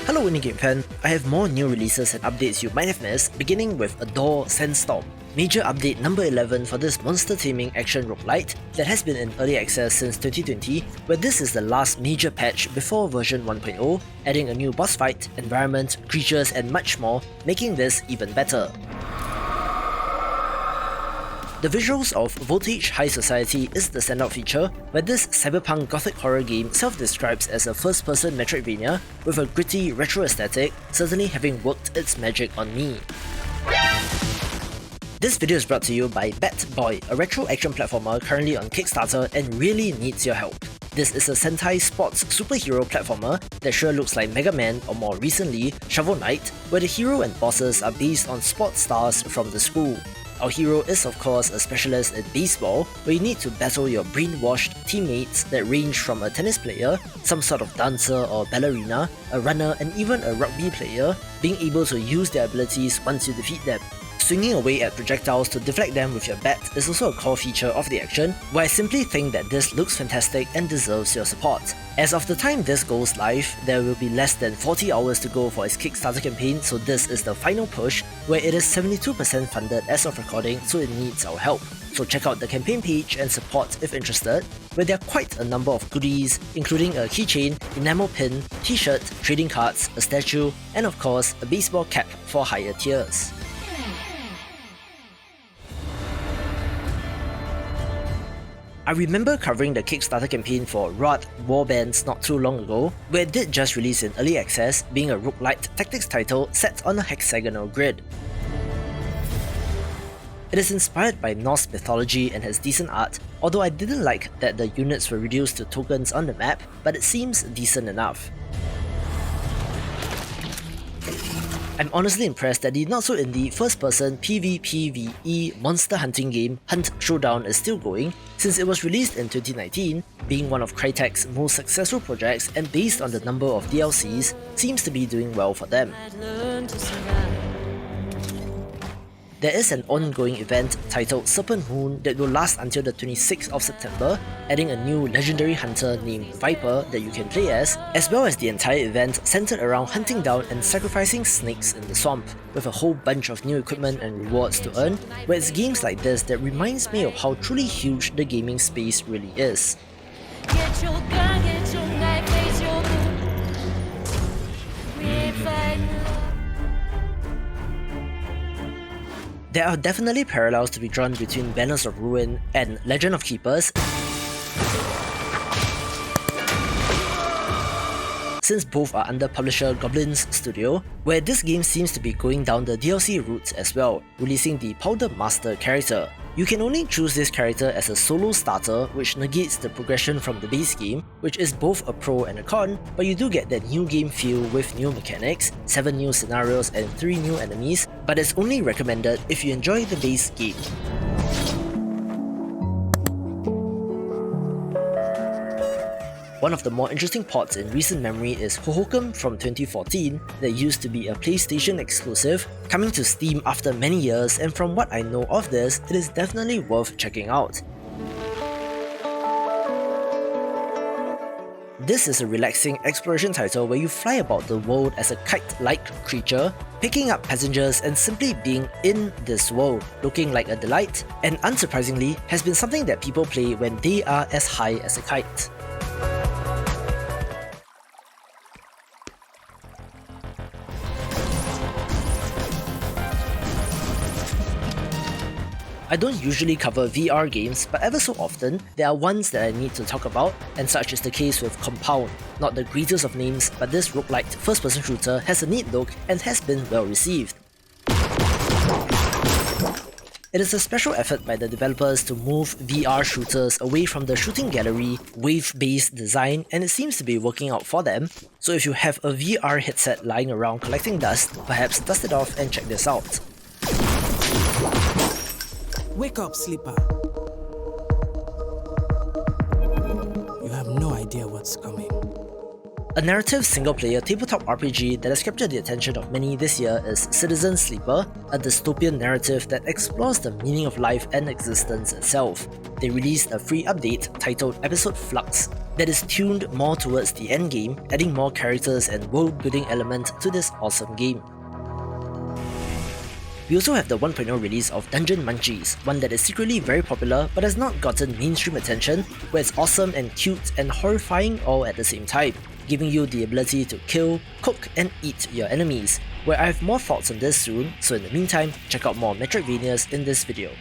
Hello Indie fan, I have more new releases and updates you might have missed, beginning with Adore Sandstorm. Major update number 11 for this monster taming action roguelite that has been in early access since 2020, where this is the last major patch before version 1.0, adding a new boss fight, environment, creatures and much more, making this even better. The visuals of Voltage High Society is the standout feature, where this cyberpunk gothic horror game self-describes as a first-person Metroidvania with a gritty retro aesthetic, certainly having worked its magic on me. This video is brought to you by Bat Boy, a retro action platformer currently on Kickstarter and really needs your help. This is a Sentai sports superhero platformer that sure looks like Mega Man or more recently, Shovel Knight, where the hero and bosses are based on sports stars from the school. Our hero is of course a specialist in baseball, where you need to battle your brainwashed teammates that range from a tennis player, some sort of dancer or ballerina, a runner and even a rugby player, being able to use their abilities once you defeat them. Swinging away at projectiles to deflect them with your bat is also a core feature of the action, where I simply think that this looks fantastic and deserves your support. As of the time this goes live, there will be less than 40 hours to go for its Kickstarter campaign, so this is the final push, where it is 72% funded as of recording, so it needs our help. So check out the campaign page and support if interested, where there are quite a number of goodies, including a keychain, enamel pin, t-shirt, trading cards, a statue, and of course a baseball cap for higher tiers. I remember covering the Kickstarter campaign for Ruadh Warbands not too long ago, where it did just release in early access, being a roguelite tactics title set on a hexagonal grid. It is inspired by Norse mythology and has decent art, although I didn't like that the units were reduced to tokens on the map, but it seems decent enough. I'm honestly impressed that the not-so-indie first-person PvPvE monster hunting game Hunt Showdown is still going, since it was released in 2019, being one of Crytek's most successful projects and based on the number of DLCs, seems to be doing well for them. There is an ongoing event titled Serpent that will last until the 26th of September, adding a new legendary hunter named Viper that you can play as well as the entire event centered around hunting down and sacrificing snakes in the swamp, with a whole bunch of new equipment and rewards to earn, where it's games like this that reminds me of how truly huge the gaming space really is. Get your gun, get your knife, face your we're fighting. There are definitely parallels to be drawn between Banners of Ruin and Legend of Keepers, since both are under publisher Goblin's studio, where this game seems to be going down the DLC route as well, releasing the Powdermaster character. You can only choose this character as a solo starter, which negates the progression from the base game, which is both a pro and a con, but you do get that new game feel with new mechanics, 7 new scenarios and 3 new enemies, but it's only recommended if you enjoy the base game. One of the more interesting ports in recent memory is Hohokum from 2014 that used to be a PlayStation exclusive, coming to Steam after many years, and from what I know of this, it is definitely worth checking out. This is a relaxing exploration title where you fly about the world as a kite-like creature, picking up passengers and simply being in this world, looking like a delight, and unsurprisingly has been something that people play when they are as high as a kite. I don't usually cover VR games, but ever so often, there are ones that I need to talk about, and such is the case with Compound. Not the greatest of names, but this roguelite first-person shooter has a neat look and has been well received. It is a special effort by the developers to move VR shooters away from the shooting gallery, wave-based design, and it seems to be working out for them. So if you have a VR headset lying around collecting dust, perhaps dust it off and check this out. Wake up, sleeper. You have no idea what's coming. A narrative single-player tabletop RPG that has captured the attention of many this year is Citizen Sleeper, a dystopian narrative that explores the meaning of life and existence itself. They released a free update titled Episode Flux. that is tuned more towards the endgame, adding more characters and world building element to this awesome game. We also have the 1.0 release of Dungeon Munchies, one that is secretly very popular but has not gotten mainstream attention, where it's awesome and cute and horrifying all at the same time, giving you the ability to kill, cook and eat your enemies, where I have more thoughts on this soon, so in the meantime, check out more Metroidvanias in this video.